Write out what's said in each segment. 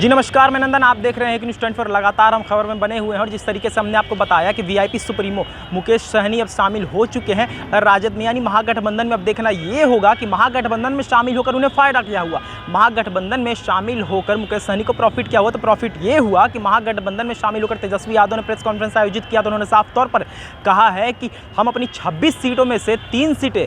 जी नमस्कार, मैं नंदन। आप देख रहे हैं कि न्यूज़ 24 लगातार हम खबर में बने हुए हैं और जिस तरीके से हमने आपको बताया कि वीआईपी सुप्रीमो मुकेश सहनी अब शामिल हो चुके हैं राजद में, यानी महागठबंधन में। अब देखना ये होगा कि महागठबंधन में शामिल होकर उन्हें फ़ायदा क्या हुआ। महागठबंधन में शामिल होकर मुकेश सहनी को प्रॉफिट क्या हुआ, तो प्रॉफिट ये हुआ कि महागठबंधन में शामिल होकर तेजस्वी यादव ने प्रेस कॉन्फ्रेंस आयोजित किया तो उन्होंने साफ तौर पर कहा है कि हम अपनी 26 सीटों में से 3 सीटें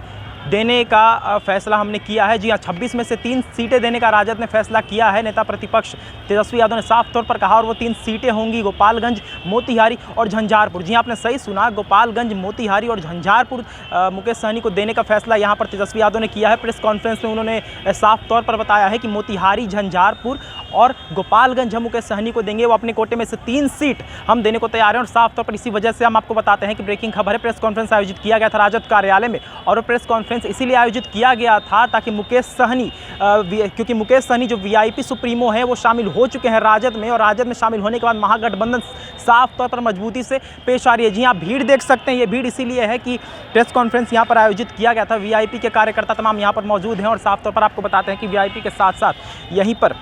देने का फैसला हमने किया है। जी हाँ, 26 में से 3 सीटें देने का राजद ने फैसला किया है। नेता प्रतिपक्ष तेजस्वी यादव ने साफ तौर पर कहा, और वो 3 सीटें होंगी गोपालगंज, मोतिहारी और झंझारपुर। जी हाँ, आपने सही सुना, गोपालगंज, मोतिहारी और झंझारपुर मुकेश सहनी को देने का फैसला यहाँ पर तेजस्वी यादव ने किया है। प्रेस कॉन्फ्रेंस में उन्होंने साफ तौर पर बताया है कि मोतिहारी, झंझारपुर और गोपालगंज हम मुकेश सहनी को देंगे। वो अपने कोटे में से 3 सीट हम देने को तैयार हैं। और साफ तौर पर इसी वजह से हम आपको बताते हैं कि ब्रेकिंग खबर है, प्रेस कॉन्फ्रेंस आयोजित किया गया था राजद कार्यालय में। और प्रेस कॉन्फ्रेंस इसीलिए आयोजित किया गया था ताकि मुकेश सहनी, क्योंकि मुकेश सहनी जो वीआईपी सुप्रीमो है वो शामिल हो चुके हैं राजद में, और राजद में शामिल होने के बाद महागठबंधन साफ तौर पर मजबूती से पेश आ रही है। जी आप भीड़ देख सकते हैं, ये भीड़ इसीलिए है कि प्रेस कॉन्फ्रेंस यहाँ पर आयोजित किया गया था। वीआईपी के कार्यकर्ता तमाम यहाँ पर मौजूद हैं और साफ तौर पर आपको बताते हैं कि वीआईपी के साथ साथ यहीं पर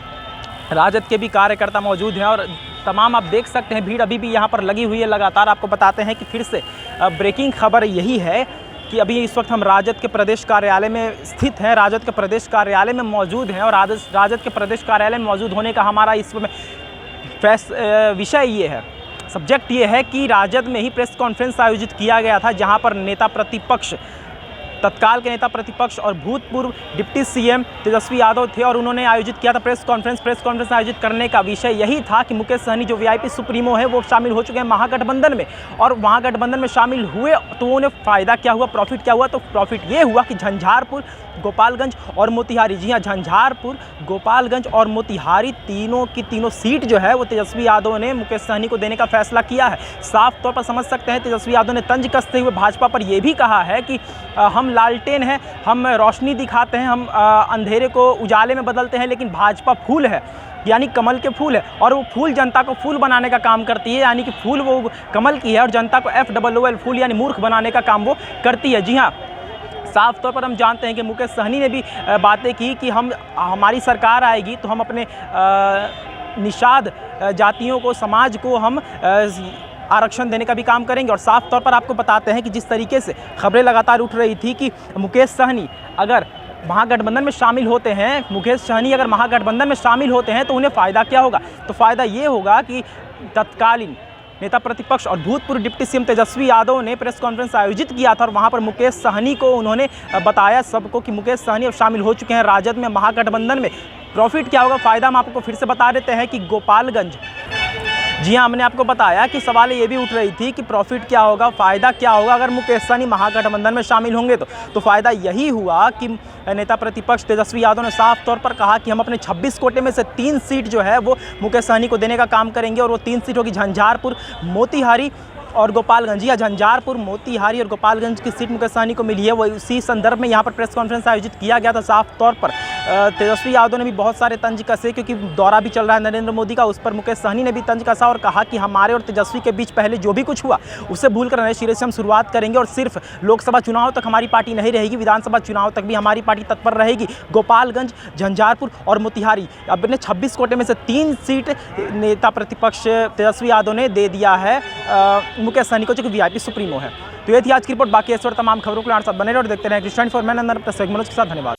राजद के भी कार्यकर्ता मौजूद हैं और तमाम आप देख सकते हैं भीड़ अभी भी यहाँ पर लगी हुई है। लगातार आपको बताते हैं कि फिर से ब्रेकिंग खबर यही है कि अभी इस वक्त हम राजद के प्रदेश कार्यालय में स्थित हैं, राजद के प्रदेश कार्यालय में मौजूद हैं। और राजद के प्रदेश कार्यालय में मौजूद होने का हमारा इस विषय ये है, सब्जेक्ट ये है कि राजद में ही प्रेस कॉन्फ्रेंस आयोजित किया गया था, जहाँ पर नेता प्रतिपक्ष, तत्काल के नेता प्रतिपक्ष और भूतपूर्व डिप्टी सीएम तेजस्वी यादव थे और उन्होंने आयोजित किया था प्रेस कॉन्फ्रेंस। प्रेस कॉन्फ्रेंस आयोजित करने का विषय यही था कि मुकेश सहनी जो वीआईपी सुप्रीमो है वो शामिल हो चुके हैं महागठबंधन में, और महागठबंधन में शामिल हुए तो उन्हें फ़ायदा क्या हुआ, प्रॉफिट क्या हुआ। तो प्रॉफिट ये हुआ कि झंझारपुर, गोपालगंज और मोतिहारी, जी हाँ, झंझारपुर, गोपालगंज और मोतिहारी तीनों की तीनों सीट जो है वो तेजस्वी यादव ने मुकेश सहनी को देने का फैसला किया है। साफ तौर पर समझ सकते हैं तेजस्वी यादव ने तंज कसते हुए भाजपा पर यह भी कहा है कि हम लालटेन हैं, हम रोशनी दिखाते हैं, हम अंधेरे को उजाले में बदलते हैं, लेकिन भाजपा फूल है, यानी कमल के फूल है, और वो फूल जनता को फूल बनाने का काम करती है, यानी कि फूल वो कमल की है और जनता को FOOL फूल यानी मूर्ख बनाने का काम वो करती है। जी हाँ, साफ तौर पर हम जानते हैं कि मुकेश सहनी ने भी बातें की कि हमारी सरकार आएगी तो हम अपने निषाद जातियों को, समाज को हम आरक्षण देने का भी काम करेंगे। और साफ तौर पर आपको बताते हैं कि जिस तरीके से खबरें लगातार उठ रही थी कि मुकेश सहनी अगर महागठबंधन में शामिल होते हैं, मुकेश सहनी अगर महागठबंधन में शामिल होते हैं तो उन्हें फ़ायदा क्या होगा। तो फ़ायदा ये होगा कि तत्कालीन नेता प्रतिपक्ष और भूतपूर्व डिप्टी सीएम तेजस्वी यादव ने प्रेस कॉन्फ्रेंस आयोजित किया था और वहां पर मुकेश सहनी को उन्होंने बताया सबको कि मुकेश सहनी अब शामिल हो चुके हैं राजद में, महागठबंधन में। प्रॉफिट क्या होगा, फ़ायदा हम आपको फिर से बता देते हैं कि गोपालगंज, जी हाँ, हमने आपको बताया कि सवाल ये भी उठ रही थी कि प्रॉफिट क्या होगा, फ़ायदा क्या होगा अगर मुकेश सहनी महागठबंधन में शामिल होंगे तो फ़ायदा यही हुआ कि नेता प्रतिपक्ष तेजस्वी यादव ने साफ तौर पर कहा कि हम अपने 26 कोटे में से 3 सीट जो है वो मुकेश सहनी को देने का काम करेंगे, और वो 3 सीट होगी झंझारपुर, मोतिहारी और गोपालगंज। या झंझारपुर, मोतिहारी और गोपालगंज की सीट मुकेश सहनी को मिली है। वो इसी संदर्भ में यहाँ पर प्रेस कॉन्फ्रेंस आयोजित किया गया था। साफ तौर पर तेजस्वी यादव ने भी बहुत सारे तंज कसे, क्योंकि दौरा भी चल रहा है नरेंद्र मोदी का, उस पर मुकेश सहनी ने भी तंज कसा और कहा कि हमारे और तेजस्वी के बीच पहले जो भी कुछ हुआ उसे भूलकर नए सिरे से हम शुरुआत करेंगे, और सिर्फ लोकसभा चुनाव तक हमारी पार्टी नहीं रहेगी, विधानसभा चुनाव तक भी हमारी पार्टी तत्पर रहेगी। गोपालगंज, झंझारपुर और मोतिहारी, अपने 26 कोटे में से 3 सीट नेता प्रतिपक्ष तेजस्वी यादव ने दे दिया है मुकेश सहनी को, जो कि वीआईपी सुप्रीमो है। तो ये थी आज की रिपोर्ट। बाकी इस और तमाम खबरों के साथ बने रहे और देखते रहें न्यूज़ 24। मैं नंदन, मनोज के साथ, धन्यवाद।